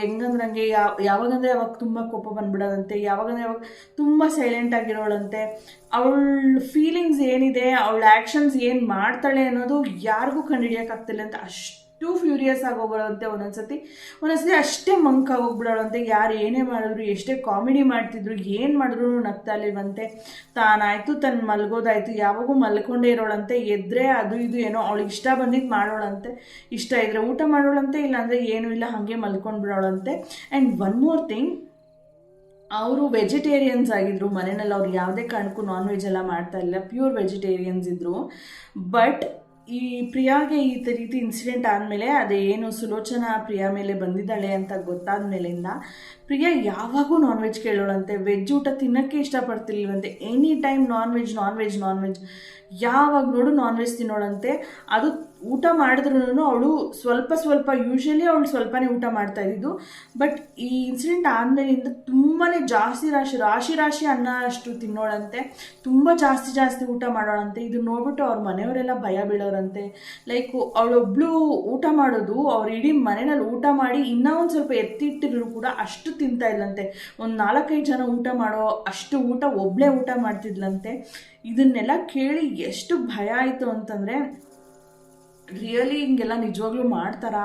Speaker 1: ಹೆಂಗಂದ್ರಂಗೆ ಯಾವಾಗಂದರೆ ಅವಾಗ ತುಂಬ ಕೋಪ ಬಂದ್ಬಿಡೋದಂತೆ, ಯಾವಾಗಂದರೆ ಅವಾಗ ತುಂಬ ಸೈಲೆಂಟ್ ಆಗಿರೋಳಂತೆ. ಅವಳ ಫೀಲಿಂಗ್ಸ್ ಏನಿದೆ, ಅವಳ ಆ್ಯಕ್ಷನ್ಸ್ ಏನು ಮಾಡ್ತಾಳೆ ಅನ್ನೋದು ಯಾರಿಗೂ ಕಂಡುಹಿಡಿಯೋಕ್ಕಾಗ್ತಿಲ್ಲ ಅಂತ ಅಷ್ಟು ಫ್ಯೂರಿಯಸ್ ಆಗೋಗ್ಬಿಡೋದಂತೆ. ಒಂದೊಂದ್ಸತಿ ಅಷ್ಟೇ ಮಂಕಾಗೋಗ್ಬಿಡೋಳಂತೆ. ಯಾರು ಏನೇ ಮಾಡಿದ್ರು, ಎಷ್ಟೇ ಕಾಮಿಡಿ ಮಾಡ್ತಿದ್ರು, ಏನು ಮಾಡಿದ್ರು ನಗ್ತಾ ಇರ್ಲಿಲ್ವಂತೆ. ತಾನಾಯಿತು ತನ್ನ ಮಲ್ಗೋದಾಯಿತು, ಯಾವಾಗೂ ಮಲ್ಕೊಂಡೇ ಇರೋಳಂತೆ. ಎದ್ರೆ ಅದು ಇದು ಏನೋ ಅವಳಿಗೆ ಇಷ್ಟ ಬಂದಿದ್ದು ಮಾಡೋಳಂತೆ, ಇಷ್ಟ ಇದ್ದರೆ ಊಟ ಮಾಡೋಳಂತೆ, ಇಲ್ಲಾಂದರೆ ಏನೂ ಇಲ್ಲ ಹಾಗೆ ಮಲ್ಕೊಂಡ್ಬಿಡೋಳಂತೆ. ಆ್ಯಂಡ್ ಒನ್ ಮೋರ್ ಥಿಂಗ್, ಅವರು ವೆಜಿಟೇರಿಯನ್ಸ್ ಆಗಿದ್ರು ಮನೆಯಲ್ಲಿ. ಅವ್ರು ಯಾವುದೇ ಕಾರಣಕ್ಕೂ ನಾನ್ ವೆಜ್ ಎಲ್ಲ ಮಾಡ್ತಾ ಇಲ್ಲ, ಪ್ಯೂರ್ ವೆಜಿಟೇರಿಯನ್ಸ್ ಇದ್ದರು. ಬಟ್ ಈ ಪ್ರಿಯಾಗೆ ಈ ರೀತಿ ಇನ್ಸಿಡೆಂಟ್ ಆದಮೇಲೆ, ಅದೇನು ಸುಲೋಚನಾ ಪ್ರಿಯಾ ಮೇಲೆ ಬಂದಿದ್ದಾಳೆ ಅಂತ ಗೊತ್ತಾದ ಮೇಲಿಂದ ಪ್ರಿಯಾ ಯಾವಾಗೂ ನಾನ್ ವೆಜ್ ಕೇಳೋಳಂತೆ. ವೆಜ್ ಊಟ ತಿನ್ನೋಕ್ಕೆ ಇಷ್ಟಪಡ್ತಿರ್ಲಿಲ್ವಂತೆ. ಎನಿ ಟೈಮ್ ನಾನ್ ವೆಜ್, ಯಾವಾಗ ನೋಡು ನಾನ್ ವೆಜ್ ತಿನ್ನೋಳಂತೆ. ಅದು ಊಟ ಮಾಡಿದ್ರೂ ಅವಳು ಸ್ವಲ್ಪ ಯೂಶ್ವಲಿ ಅವಳು ಸ್ವಲ್ಪನೇ ಊಟ ಮಾಡ್ತಾ ಇದ್ದಿದ್ದು. ಬಟ್ ಈ ಇನ್ಸಿಡೆಂಟ್ ಆದಮೇಲಿಂದ ತುಂಬಾ ರಾಶಿ ಅನ್ನ ಅಷ್ಟು ತಿನ್ನೋಳಂತೆ, ತುಂಬ ಜಾಸ್ತಿ ಊಟ ಮಾಡೋಳಂತೆ. ಇದು ನೋಡ್ಬಿಟ್ಟು ಅವ್ರ ಮನೆಯವರೆಲ್ಲ ಭಯ ಬೀಳೋರಂತೆ. ಲೈಕ್ ಅವಳೊಬ್ಳು ಊಟ ಮಾಡೋದು, ಅವ್ರು ಇಡೀ ಮನೆಯಲ್ಲಿ ಊಟ ಮಾಡಿ ಇನ್ನೂ ಒಂದು ಸ್ವಲ್ಪ ಎತ್ತಿಟ್ಟಿದ್ರು ಕೂಡ ಅಷ್ಟು ತಿಂತಾ ಇದ್ಲಂತೆ. ಒಂದು 4-5 ಜನ ಊಟ ಮಾಡೋ ಅಷ್ಟು ಊಟ ಒಬ್ಬಳೇ ಊಟ ಮಾಡ್ತಿದ್ಲಂತೆ. ಇದನ್ನೆಲ್ಲ ಕೇಳಿ ಎಷ್ಟು ಭಯ ಆಯಿತು ಅಂತಂದರೆ, ರಿಯಲಿ ಹಿಂಗೆಲ್ಲ ನಿಜವಾಗ್ಲೂ ಮಾಡ್ತಾರಾ,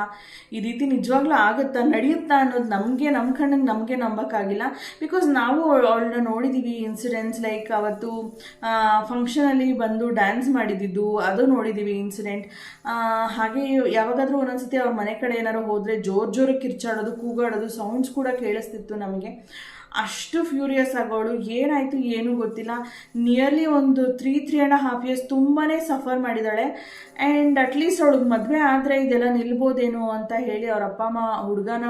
Speaker 1: ಈ ರೀತಿ ನಿಜವಾಗ್ಲೂ ಆಗುತ್ತಾ, ನಡೆಯುತ್ತಾ ಅನ್ನೋದು ನಮಗೆ ನಮ್ಮ ಕಣ್ಣಿಗೆ ನಮಗೆ ನಂಬೋಕ್ಕಾಗಿಲ್ಲ. ಬಿಕಾಸ್ ನಾವು ಅವಳನ್ನ ನೋಡಿದ್ದೀವಿ ಇನ್ಸಿಡೆಂಟ್ಸ್, ಲೈಕ್ ಅವತ್ತು ಫಂಕ್ಷನಲ್ಲಿ ಬಂದು ಡ್ಯಾನ್ಸ್ ಮಾಡಿದ್ದು ಅದು ನೋಡಿದ್ದೀವಿ ಇನ್ಸಿಡೆಂಟ್. ಹಾಗೆ ಯಾವಾಗಾದರೂ ಒಂದೊಂದ್ಸತಿ ಅವ್ರ ಮನೆ ಕಡೆ ಏನಾರು ಹೋದರೆ ಜೋರು ಕಿರ್ಚಾಡೋದು, ಕೂಗಾಡೋದು, ಸೌಂಡ್ಸ್ ಕೂಡ ಕೇಳಿಸ್ತಿತ್ತು ನಮಗೆ. ಅಷ್ಟು ಫ್ಯೂರಿಯಸ್ ಆಗೋಳು. ಏನಾಯಿತು ಏನೂ ಗೊತ್ತಿಲ್ಲ. ನಿಯರ್ಲಿ ಒಂದು 3.5 years ತುಂಬಾ ಸಫರ್ ಮಾಡಿದ್ದಾಳೆ. ಆ್ಯಂಡ್ ಅಟ್ಲೀಸ್ಟ್ ಅವಳಿಗೆ ಮದುವೆ ಆದರೆ ಇದೆಲ್ಲ ನಿಲ್ಬೋದೇನೋ ಅಂತ ಹೇಳಿ ಅವ್ರ ಅಪ್ಪ ಅಮ್ಮ ಹುಡುಗನ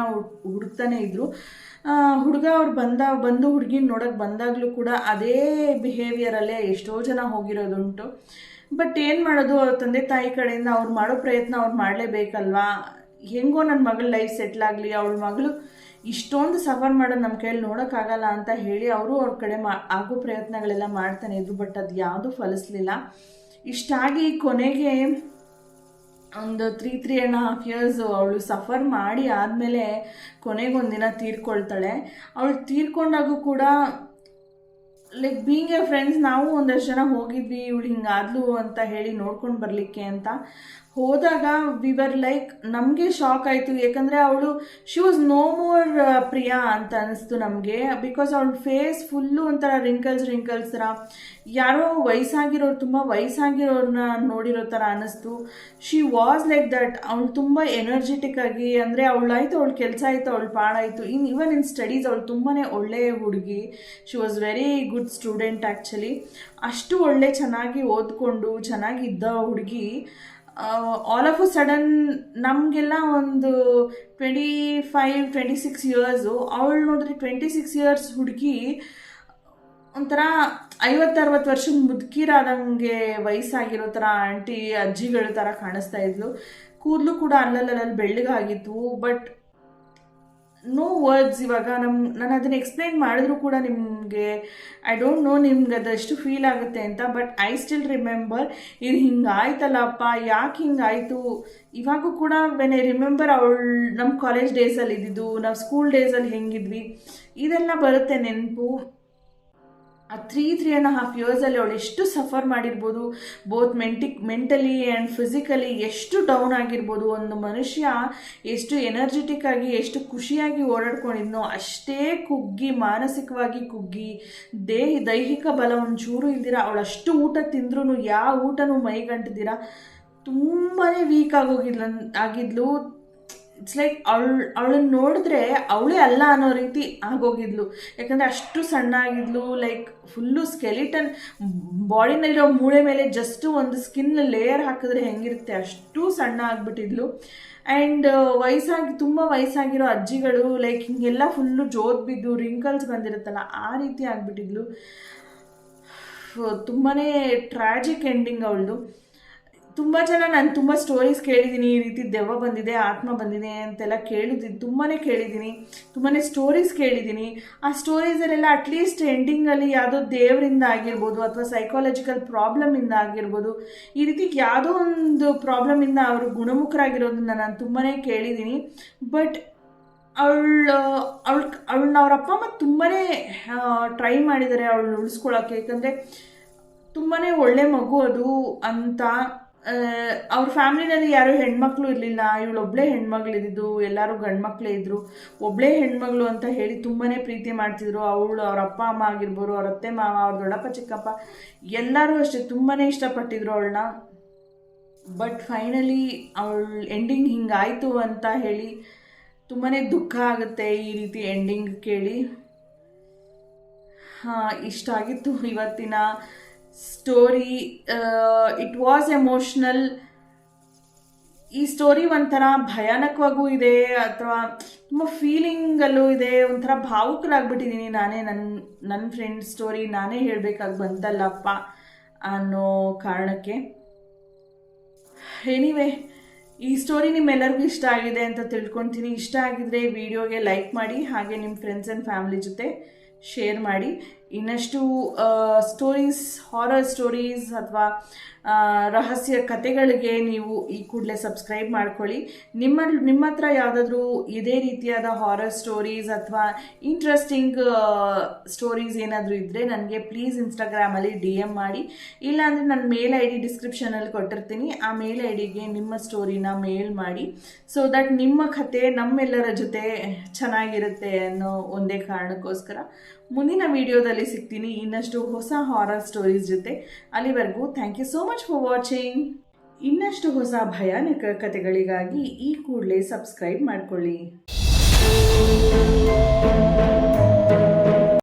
Speaker 1: ಹುಡುಕ್ತಾನೆ ಇದ್ದರು. ಹುಡುಗ ಅವ್ರು ಬಂದು ಹುಡುಗಿನ ನೋಡೋಕ್ಕೆ ಬಂದಾಗಲೂ ಕೂಡ ಅದೇ ಬಿಹೇವಿಯರಲ್ಲೇ ಎಷ್ಟೋ ಜನ ಹೋಗಿರೋದುಂಟು. ಬಟ್ ಏನು ಮಾಡೋದು, ಅವ್ರ ತಂದೆ ತಾಯಿ ಕಡೆಯಿಂದ ಅವ್ರು ಮಾಡೋ ಪ್ರಯತ್ನ ಅವ್ರು ಮಾಡಲೇಬೇಕಲ್ವಾ. ಹೆಂಗೋ ನನ್ನ ಮಗಳ ಲೈಫ್ ಸೆಟ್ಲಾಗಲಿ, ಅವಳ ಮಗಳು ಇಷ್ಟೊಂದು ಸಫರ್ ಮಾಡೋದು ನಮ್ಮ ಕೈಯಲ್ಲಿ ನೋಡೋಕ್ಕಾಗಲ್ಲ ಅಂತ ಹೇಳಿ ಅವರು ಅವ್ರ ಕಡೆ ಆಗೋ ಪ್ರಯತ್ನಗಳೆಲ್ಲ ಮಾಡ್ತಾನೆ ಇದ್ರು. ಬಟ್ ಅದು ಯಾವುದೂ ಫಲಿಸ್ಲಿಲ್ಲ. ಇಷ್ಟಾಗಿ ಕೊನೆಗೆ ಒಂದು 3.5 years ಅವಳು ಸಫರ್ ಮಾಡಿ ಆದಮೇಲೆ ಕೊನೆಗೊಂದಿನ ತೀರ್ಕೊಳ್ತಾಳೆ. ಅವಳು ತೀರ್ಕೊಂಡಾಗೂ ಕೂಡ ಲೈಕ್ ಬೀಯಿಂಗ್ ಎ ಫ್ರೆಂಡ್ಸ್ ನಾವು ಒಂದಷ್ಟು ಜನ ಹೋಗಿದ್ವಿ ಇವಳು ಹಿಂಗಾದ್ಲು ಅಂತ ಹೇಳಿ ನೋಡ್ಕೊಂಡು ಬರಲಿಕ್ಕೆ ಅಂತ ಹೋದಾಗ ವಿ ವರ್ ಲೈಕ್ ನಮಗೆ ಶಾಕ್ ಆಯಿತು. ಯಾಕಂದರೆ ಅವಳು she was no more Priya ಅಂತ ಅನ್ನಿಸ್ತು ನಮಗೆ. ಬಿಕಾಸ್ ಅವಳ ಫೇಸ್ ಫುಲ್ಲು ಒಂಥರ ರಿಂಕಲ್ಸ್ ಥರ, ಯಾರೋ ತುಂಬ ವಯಸ್ಸಾಗಿರೋರನ್ನ ನೋಡಿರೋ ಥರ ಅನ್ನಿಸ್ತು. She was like that. ಅವಳು ತುಂಬ ಎನರ್ಜೆಟಿಕ್ ಆಗಿ, ಅಂದರೆ ಅವಳಾಯಿತು, ಅವಳ ಕೆಲಸ ಆಯಿತು, ಅವಳು ಪಾಡಾಯಿತು. ಈವನ್ ಇನ್ ಸ್ಟಡೀಸ್ ಅವಳು ತುಂಬಾ ಒಳ್ಳೆಯ ಹುಡುಗಿ. She was very good student actually. ಅಷ್ಟು ಚೆನ್ನಾಗಿ ಓದ್ಕೊಂಡು ಚೆನ್ನಾಗಿದ್ದ ಹುಡುಗಿ ಆಲ್ ಆಫ್ ಅ ಸಡನ್ ನಮಗೆಲ್ಲ ಒಂದು 25-26 years, ಅವಳು ನೋಡಿದ್ರೆ 26 years ಹುಡುಗಿ ಒಂಥರ 50-60 ವರ್ಷದ ಮುದುಕಿರಾದಂಗೆ ವಯಸ್ಸಾಗಿರೋ ಥರ ಆಂಟಿ ಅಜ್ಜಿಗಳ ಥರ ಕಾಣಿಸ್ತಾ ಇದ್ಲು. ಕೂದಲು ಕೂಡ ಅಲ್ಲಲ್ಲಿ ಬೆಳ್ಳಗಾಗಿತ್ತು. But no words. ಇವಾಗ ನಾನು ಅದನ್ನು ಎಕ್ಸ್ಪ್ಲೈನ್ ಮಾಡಿದ್ರು ಕೂಡ ನಿಮಗೆ ಐ ಡೋಂಟ್ ನೋ ನಿಮ್ಗೆ ಅದೆಷ್ಟು ಫೀಲ್ ಆಗುತ್ತೆ ಅಂತ. ಬಟ್ ಐ ಸ್ಟಿಲ್ ರಿಮೆಂಬರ್ ಇದು ಹಿಂಗಾಯ್ತಲ್ಲಪ್ಪ, ಯಾಕೆ ಹಿಂಗಾಯಿತು. ಇವಾಗೂ ಕೂಡ ವೆನ್ ಐ ರಿಮೆಂಬರ್ ಅವಳು ನಮ್ಮ ಕಾಲೇಜ್ ಡೇಸಲ್ಲಿ ಇದ್ದಿದ್ದು, ನಾವು ಸ್ಕೂಲ್ ಡೇಸಲ್ಲಿ ಹೆಂಗಿದ್ವಿ, ಇದೆಲ್ಲ ಬರುತ್ತೆ ನೆನಪು. ಆ 3.5 years ಅವಳು ಎಷ್ಟು ಸಫರ್ ಮಾಡಿರ್ಬೋದು, ಬೋತ್ ಮೆಂಟಲಿ ಆ್ಯಂಡ್ ಫಿಸಿಕಲಿ ಎಷ್ಟು ಡೌನ್ ಆಗಿರ್ಬೋದು. ಒಂದು ಮನುಷ್ಯ ಎಷ್ಟು ಎನರ್ಜೆಟಿಕ್ ಆಗಿ ಎಷ್ಟು ಖುಷಿಯಾಗಿ ಓಡಾಡ್ಕೊಂಡಿದ್ನೋ ಅಷ್ಟೇ ಕುಗ್ಗಿ, ಮಾನಸಿಕವಾಗಿ ಕುಗ್ಗಿ, ದೈಹಿಕ ಬಲ ಒಂಚೂರು ಇಲ್ದಿರ ಅವಳು ಅಷ್ಟು ಊಟ ತಿಂದ್ರೂ ಯಾವ ಊಟನೂ ಮೈಗಂಟಿದ್ದೀರ ತುಂಬಾ ವೀಕ್ ಆಗಿದ್ಲು. ಇಟ್ಸ್ ಲೈಕ್ ಅವಳನ್ನ ನೋಡಿದ್ರೆ ಅವಳೇ ಅಲ್ಲ ಅನ್ನೋ ರೀತಿ ಆಗೋಗಿದ್ಲು. ಯಾಕಂದರೆ ಅಷ್ಟು ಸಣ್ಣ ಆಗಿದ್ಲು. ಲೈಕ್ ಫುಲ್ಲು ಸ್ಕೆಲಿಟನ್ ಬಾಡಿನಲ್ಲಿರೋ ಮೂಳೆ ಮೇಲೆ ಜಸ್ಟು ಒಂದು ಸ್ಕಿನ್ ಲೇಯರ್ ಹಾಕಿದ್ರೆ ಹೆಂಗಿರುತ್ತೆ ಅಷ್ಟು ಸಣ್ಣ ಆಗಿಬಿಟ್ಟಿದ್ಲು. ಆ್ಯಂಡ್ ತುಂಬ ವಯಸ್ಸಾಗಿರೋ ಅಜ್ಜಿಗಳು ಲೈಕ್ ಹಿಂಗೆಲ್ಲ ಫುಲ್ಲು ಜೋತ್ ಬಿದ್ದು ರಿಂಕಲ್ಸ್ ಬಂದಿರುತ್ತಲ್ಲ ಆ ರೀತಿ ಆಗಿಬಿಟ್ಟಿದ್ಲು. ತುಂಬಾ ಟ್ರಾಜಿಕ್ ಎಂಡಿಂಗ್ ಅವಳದು. ತುಂಬ ಜನ ನಾನು ತುಂಬ ಸ್ಟೋರೀಸ್ ಕೇಳಿದ್ದೀನಿ, ಈ ರೀತಿ ದೆವ್ವ ಬಂದಿದೆ, ಆತ್ಮ ಬಂದಿದೆ ಅಂತೆಲ್ಲ ತುಂಬಾ ಕೇಳಿದ್ದೀನಿ, ತುಂಬಾ ಸ್ಟೋರೀಸ್ ಕೇಳಿದ್ದೀನಿ. ಆ ಸ್ಟೋರೀಸಲ್ಲೆಲ್ಲ ಅಟ್ಲೀಸ್ಟ್ ಎಂಡಿಂಗಲ್ಲಿ ಯಾವುದೋ ದೇವರಿಂದ ಆಗಿರ್ಬೋದು ಅಥವಾ ಸೈಕಾಲಜಿಕಲ್ ಪ್ರಾಬ್ಲಮಿಂದ ಆಗಿರ್ಬೋದು, ಈ ರೀತಿ ಯಾವುದೋ ಒಂದು ಪ್ರಾಬ್ಲಮಿಂದ ಅವರು ಗುಣಮುಖರಾಗಿರೋದನ್ನ ನಾನು ತುಂಬಾ ಕೇಳಿದ್ದೀನಿ. ಬಟ್ ಅವಳನ್ನ ಅವ್ರ ಅಪ್ಪ ಅಮ್ಮ ತುಂಬಾ ಟ್ರೈ ಮಾಡಿದ್ದಾರೆ ಅವಳನ್ನ ಉಳಿಸ್ಕೊಳ್ಳೋಕ್ಕೆ. ಯಾಕಂದರೆ ತುಂಬಾ ಒಳ್ಳೆ ಮಗು ಅದು ಅಂತ. ಅವ್ರ ಫ್ಯಾಮಿಲಿನಲ್ಲಿ ಯಾರೂ ಹೆಣ್ಮಕ್ಳು ಇರಲಿಲ್ಲ, ಇವಳೊಬ್ಬಳೇ ಹೆಣ್ಮಗಳಿದ್ದು, ಎಲ್ಲರೂ ಗಂಡು ಮಕ್ಕಳೇ ಇದ್ದರು. ಒಬ್ಬಳೇ ಹೆಣ್ಮಗಳು ಅಂತ ಹೇಳಿ ತುಂಬಾ ಪ್ರೀತಿ ಮಾಡ್ತಿದ್ರು. ಅವ್ರ ಅಪ್ಪ ಅಮ್ಮ ಆಗಿರ್ಬೋದು, ಅವ್ರ ಅತ್ತೆ ಮಾವ, ಅವ್ರ ದೊಡ್ಡಪ್ಪ ಚಿಕ್ಕಪ್ಪ ಎಲ್ಲರೂ ಅಷ್ಟೇ ತುಂಬಾ ಇಷ್ಟಪಟ್ಟಿದ್ರು ಅವಳನ್ನ. ಬಟ್ ಫೈನಲಿ ಅವಳ ಎಂಡಿಂಗ್ ಹಿಂಗಾಯಿತು ಅಂತ ಹೇಳಿ ತುಂಬಾ ದುಃಖ ಆಗುತ್ತೆ ಈ ರೀತಿ ಎಂಡಿಂಗ್ ಕೇಳಿ. ಇಷ್ಟ ಆಗಿತ್ತು ಇವತ್ತಿನ ಸ್ಟೋರಿ. It was emotional. ಈ ಸ್ಟೋರಿ ಒಂಥರ ಭಯಾನಕವಾಗೂ ಇದೆ, ಅಥವಾ ತುಂಬ ಫೀಲಿಂಗಲ್ಲೂ ಇದೆ. ಒಂಥರ ಭಾವುಕರಾಗ್ಬಿಟ್ಟಿದ್ದೀನಿ ನಾನೇ. ನನ್ನ ಫ್ರೆಂಡ್ ಸ್ಟೋರಿ ನಾನೇ ಹೇಳಬೇಕಾಗಿ ಬಂತಲ್ಲಪ್ಪ ಅನ್ನೋ ಕಾರಣಕ್ಕೆ. ಎನಿವೆ, ಈ ಸ್ಟೋರಿ ನಿಮ್ಮೆಲ್ಲರಿಗೂ ಇಷ್ಟ ಆಗಿದೆ ಅಂತ ತಿಳ್ಕೊತೀನಿ. ಇಷ್ಟ ಆಗಿದ್ರೆ ವಿಡಿಯೋಗೆ ಲೈಕ್ ಮಾಡಿ, ಹಾಗೆ ನಿಮ್ಮ ಫ್ರೆಂಡ್ಸ್ ಆ್ಯಂಡ್ ಫ್ಯಾಮಿಲಿ ಜೊತೆ ಶೇರ್ ಮಾಡಿ. ಇನ್ನಷ್ಟು ಸ್ಟೋರೀಸ್, ಹಾರರ್ ಸ್ಟೋರೀಸ್ ಅಥವಾ ರಹಸ್ಯ ಕಥೆಗಳಿಗೆ ನೀವು ಈ ಕೂಡಲೇ ಸಬ್ಸ್ಕ್ರೈಬ್ ಮಾಡ್ಕೊಳ್ಳಿ. ನಿಮ್ಮ ಹತ್ರ ಯಾವುದಾದ್ರೂ ಇದೇ ರೀತಿಯಾದ ಹಾರರ್ ಸ್ಟೋರೀಸ್ ಅಥವಾ ಇಂಟ್ರೆಸ್ಟಿಂಗ್ ಸ್ಟೋರೀಸ್ ಏನಾದರೂ ಇದ್ದರೆ ನನಗೆ ಪ್ಲೀಸ್ ಇನ್ಸ್ಟಾಗ್ರಾಮಲ್ಲಿ DM ಮಾಡಿ. ಇಲ್ಲಾಂದರೆ ನನ್ನ ಮೇಲ್ ID ಡಿಸ್ಕ್ರಿಪ್ಷನಲ್ಲಿ ಕೊಟ್ಟಿರ್ತೀನಿ. ಆ ಮೇಲ್ IDಗೆ ನಿಮ್ಮ ಸ್ಟೋರಿನ ಮೇಲ್ ಮಾಡಿ. ಸೊ ದಟ್ ನಿಮ್ಮ ಕಥೆ ನಮ್ಮೆಲ್ಲರ ಜೊತೆ ಚೆನ್ನಾಗಿರುತ್ತೆ ಅನ್ನೋ ಒಂದೇ ಕಾರಣಕ್ಕೋಸ್ಕರ ಮುಂದಿನ ವಿಡಿಯೋದಲ್ಲಿ ಸಿಗ್ತೀನಿ ಇನ್ನಷ್ಟು ಹೊಸ ಹಾರರ್ ಸ್ಟೋರೀಸ್ ಜೊತೆ. ಅಲ್ಲಿವರೆಗೂ thank you so much for watching. ಇನ್ನಷ್ಟು ಹೊಸ ಭಯಾನಕ ಕಥೆಗಳಿಗಾಗಿ ಈ ಕೂಡಲೇ ಸಬ್ಸ್ಕ್ರೈಬ್ ಮಾಡ್ಕೊಳ್ಳಿ.